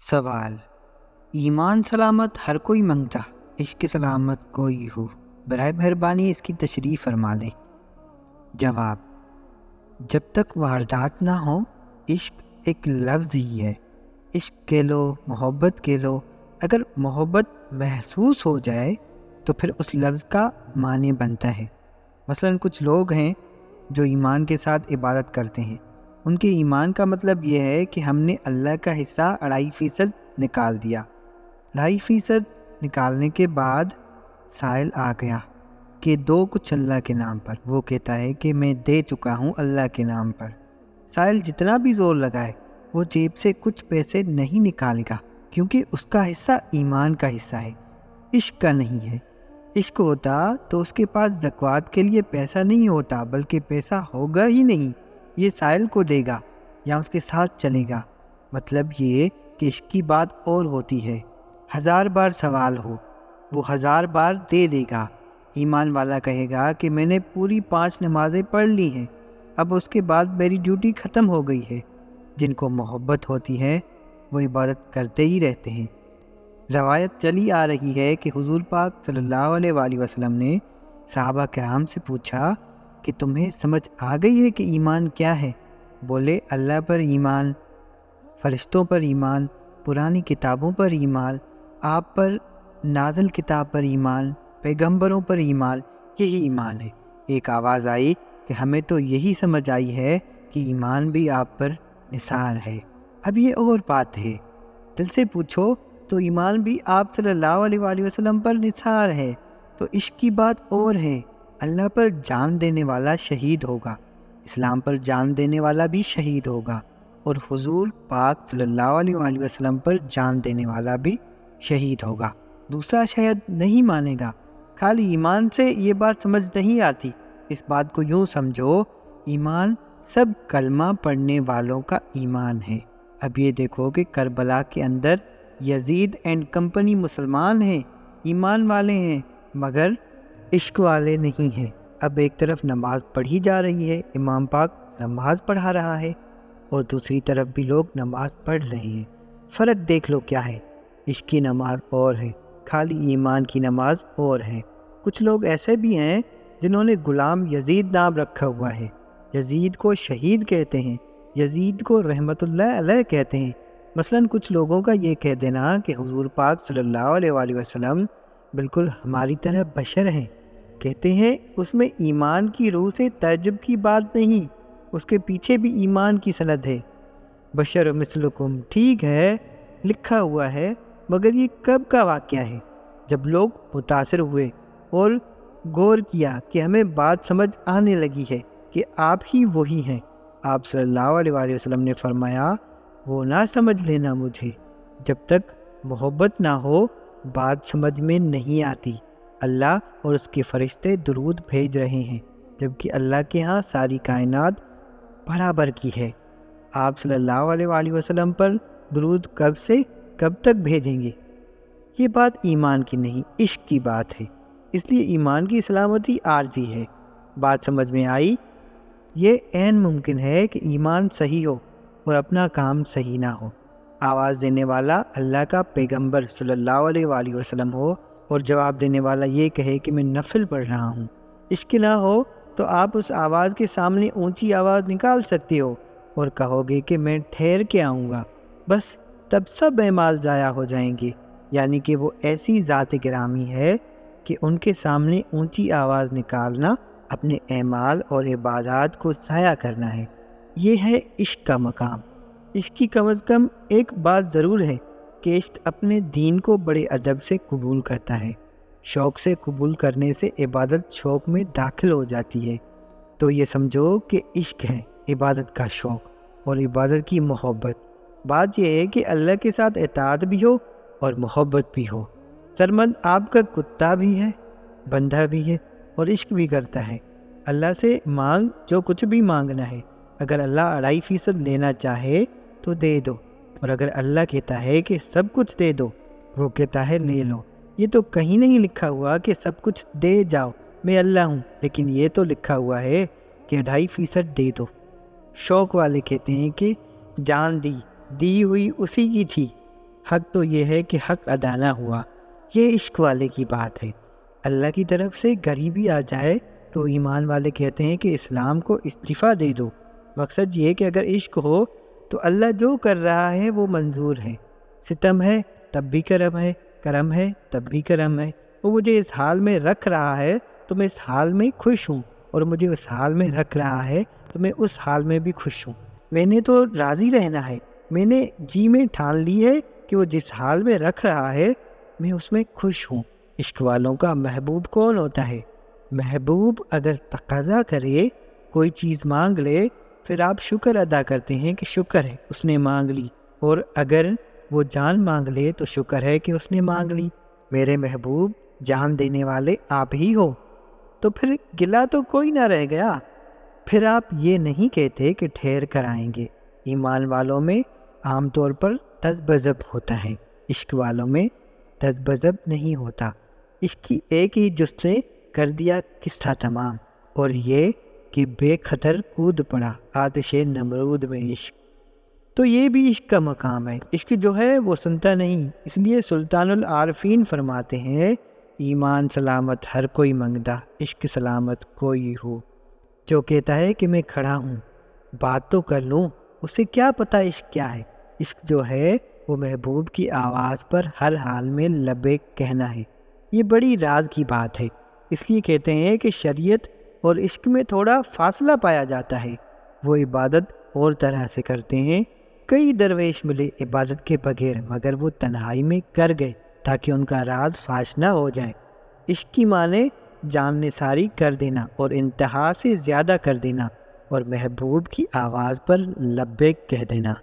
سوال: ایمان سلامت ہر کوئی منگتا، عشق سلامت کوئی ہو، برائے مہربانی اس کی تشریح فرما دیں۔ جواب: جب تک واردات نہ ہو، عشق ایک لفظ ہی ہے۔ عشق کہہ لو، محبت کہہ لو، اگر محبت محسوس ہو جائے تو پھر اس لفظ کا معنی بنتا ہے۔ مثلاً کچھ لوگ ہیں جو ایمان کے ساتھ عبادت کرتے ہیں، ان کے ایمان کا مطلب یہ ہے کہ ہم نے اللہ کا حصہ 2.5% نکال دیا۔ 2.5% نکالنے کے بعد سائل آ گیا کہ دو کچھ اللہ کے نام پر۔ وہ کہتا ہے کہ میں دے چکا ہوں اللہ کے نام پر۔ سائل جتنا بھی زور لگائے وہ جیب سے کچھ پیسے نہیں نکالے گا، کیونکہ اس کا حصہ ایمان کا حصہ ہے، عشق کا نہیں ہے۔ عشق ہوتا تو اس کے پاس زکوٰۃ کے لیے پیسہ نہیں ہوتا، بلکہ پیسہ ہوگا ہی نہیں، یہ سائل کو دے گا یا اس کے ساتھ چلے گا۔ مطلب یہ کہ عشق کی بات اور ہوتی ہے۔ 1000 بار سوال ہو، وہ 1000 بار دے دے گا۔ ایمان والا کہے گا کہ میں نے پوری 5 نمازیں پڑھ لی ہیں، اب اس کے بعد میری ڈیوٹی ختم ہو گئی ہے۔ جن کو محبت ہوتی ہے وہ عبادت کرتے ہی رہتے ہیں۔ روایت چلی آ رہی ہے کہ حضور پاک صلی اللہ علیہ وآلہ وسلم نے صحابہ کرام سے پوچھا کہ تمہیں سمجھ آ گئی ہے کہ ایمان کیا ہے؟ بولے، اللہ پر ایمان، فرشتوں پر ایمان، پرانی کتابوں پر ایمان، آپ پر نازل کتاب پر ایمان، پیغمبروں پر ایمان، یہی ایمان ہے۔ ایک آواز آئی کہ ہمیں تو یہی سمجھ آئی ہے کہ ایمان بھی آپ پر نثار ہے۔ اب یہ اور بات ہے، دل سے پوچھو تو ایمان بھی آپ صلی اللہ علیہ وآلہ وسلم پر نثار ہے۔ تو عشق کی بات اور ہے، اللہ پر جان دینے والا شہید ہوگا، اسلام پر جان دینے والا بھی شہید ہوگا، اور حضور پاک صلی اللہ علیہ وآلہ وسلم پر جان دینے والا بھی شہید ہوگا۔ دوسرا شاید نہیں مانے گا۔ خالی ایمان سے یہ بات سمجھ نہیں آتی۔ اس بات کو یوں سمجھو، ایمان سب کلمہ پڑھنے والوں کا ایمان ہے۔ اب یہ دیکھو کہ کربلا کے اندر یزید اینڈ کمپنی مسلمان ہیں، ایمان والے ہیں، مگر عشق والے نہیں ہیں۔ اب ایک طرف نماز پڑھی جا رہی ہے، امام پاک نماز پڑھا رہا ہے، اور دوسری طرف بھی لوگ نماز پڑھ رہے ہیں۔ فرق دیکھ لو کیا ہے، عشق کی نماز اور ہے، خالی ایمان کی نماز اور ہے۔ کچھ لوگ ایسے بھی ہیں جنہوں نے غلام یزید نام رکھا ہوا ہے، یزید کو شہید کہتے ہیں، یزید کو رحمت اللہ علیہ کہتے ہیں۔ مثلاً کچھ لوگوں کا یہ کہہ دینا کہ حضور پاک صلی اللہ علیہ وآلہ وسلم بالکل ہماری طرح بشر ہیں، کہتے ہیں اس میں ایمان کی روح سے تعجب کی بات نہیں، اس کے پیچھے بھی ایمان کی سند ہے۔ بشر مثلکم ٹھیک ہے، لکھا ہوا ہے، مگر یہ کب کا واقعہ ہے؟ جب لوگ متاثر ہوئے اور غور کیا کہ ہمیں بات سمجھ آنے لگی ہے کہ آپ ہی وہی ہیں۔ آپ صلی اللہ علیہ وآلہ وسلم نے فرمایا، وہ نہ سمجھ لینا مجھے، جب تک محبت نہ ہو بات سمجھ میں نہیں آتی۔ اللہ اور اس کے فرشتے درود بھیج رہے ہیں، جبکہ اللہ کے ہاں ساری کائنات برابر کی ہے۔ آپ صلی اللہ علیہ وآلہ وسلم پر درود کب سے کب تک بھیجیں گے؟ یہ بات ایمان کی نہیں، عشق کی بات ہے۔ اس لیے ایمان کی سلامتی عارضی ہے۔ بات سمجھ میں آئی؟ یہ عین ممکن ہے کہ ایمان صحیح ہو اور اپنا کام صحیح نہ ہو۔ آواز دینے والا اللہ کا پیغمبر صلی اللہ علیہ وآلہ وسلم ہو اور جواب دینے والا یہ کہے کہ میں نفل پڑھ رہا ہوں۔ عشق نہ ہو تو آپ اس آواز کے سامنے اونچی آواز نکال سکتے ہو اور کہو گے کہ میں ٹھہر کے آؤں گا، بس تب سب اعمال ضائع ہو جائیں گے۔ یعنی کہ وہ ایسی ذات گرامی ہے کہ ان کے سامنے اونچی آواز نکالنا اپنے اعمال اور عبادات کو ضائع کرنا ہے۔ یہ ہے عشق کا مقام۔ عشق کی کم از کم ایک بات ضرور ہے کہ عشق اپنے دین کو بڑے ادب سے قبول کرتا ہے۔ شوق سے قبول کرنے سے عبادت شوق میں داخل ہو جاتی ہے۔ تو یہ سمجھو کہ عشق ہے عبادت کا شوق اور عبادت کی محبت۔ بات یہ ہے کہ اللہ کے ساتھ اطاعت بھی ہو اور محبت بھی ہو۔ سرمند آپ کا کتا بھی ہے، بندہ بھی ہے، اور عشق بھی کرتا ہے۔ اللہ سے مانگ جو کچھ بھی مانگنا ہے۔ اگر اللہ 2.5% لینا چاہے تو دے دو، اور اگر اللہ کہتا ہے کہ سب کچھ دے دو، وہ کہتا ہے لے لو۔ یہ تو کہیں نہیں لکھا ہوا کہ سب کچھ دے جاؤ، میں اللہ ہوں، لیکن یہ تو لکھا ہوا ہے کہ 2.5% دے دو۔ شوق والے کہتے ہیں کہ جان دی ہوئی اسی کی تھی، حق تو یہ ہے کہ حق ادا نہ ہوا۔ یہ عشق والے کی بات ہے۔ اللہ کی طرف سے غریبی آ جائے تو ایمان والے کہتے ہیں کہ اسلام کو استعفیٰ دے دو۔ مقصد یہ ہے کہ اگر عشق ہو تو اللہ جو کر رہا ہے وہ منظور ہے۔ ستم ہے تب بھی کرم ہے، کرم ہے تب بھی کرم ہے۔ وہ مجھے اس حال میں رکھ رہا ہے تو میں اس حال میں خوش ہوں، اور مجھے اس حال میں رکھ رہا ہے تو میں اس حال میں بھی خوش ہوں۔ میں نے تو راضی رہنا ہے، میں نے جی میں ٹھان لی ہے کہ وہ جس حال میں رکھ رہا ہے میں اس میں خوش ہوں۔ عشق والوں کا محبوب کون ہوتا ہے؟ محبوب اگر تقاضا کرے، کوئی چیز مانگ لے، پھر آپ شکر ادا کرتے ہیں کہ شکر ہے اس نے مانگ لی، اور اگر وہ جان مانگ لے تو شکر ہے کہ اس نے مانگ لی۔ میرے محبوب جان دینے والے آپ ہی ہو، تو پھر گلہ تو کوئی نہ رہ گیا۔ پھر آپ یہ نہیں کہتے کہ ٹھہر کر آئیں گے۔ ایمان والوں میں عام طور پر تذبذب ہوتا ہے، عشق والوں میں تذبذب نہیں ہوتا۔ عشق کی ایک ہی جست نے کر دیا قصہ تمام، اور یہ کہ بے خطر کود پڑا آتش نمرود میں عشق۔ تو یہ بھی عشق کا مقام ہے۔ عشق جو ہے وہ سنتا نہیں، اس لیے سلطان العارفین فرماتے ہیں ایمان سلامت ہر کوئی منگدا، عشق سلامت کوئی ہو۔ جو کہتا ہے کہ میں کھڑا ہوں بات تو کر لوں، اسے کیا پتہ عشق کیا ہے۔ عشق جو ہے وہ محبوب کی آواز پر ہر حال میں لبیک کہنا ہے۔ یہ بڑی راز کی بات ہے، اس لیے کہتے ہیں کہ شریعت اور عشق میں تھوڑا فاصلہ پایا جاتا ہے۔ وہ عبادت اور طرح سے کرتے ہیں۔ کئی درویش ملے عبادت کے بغیر، مگر وہ تنہائی میں کر گئے تاکہ ان کا راز فاش نہ ہو جائے۔ عشق کی معنی جان نثاری کر دینا اور انتہا سے زیادہ کر دینا، اور محبوب کی آواز پر لبیک کہہ دینا۔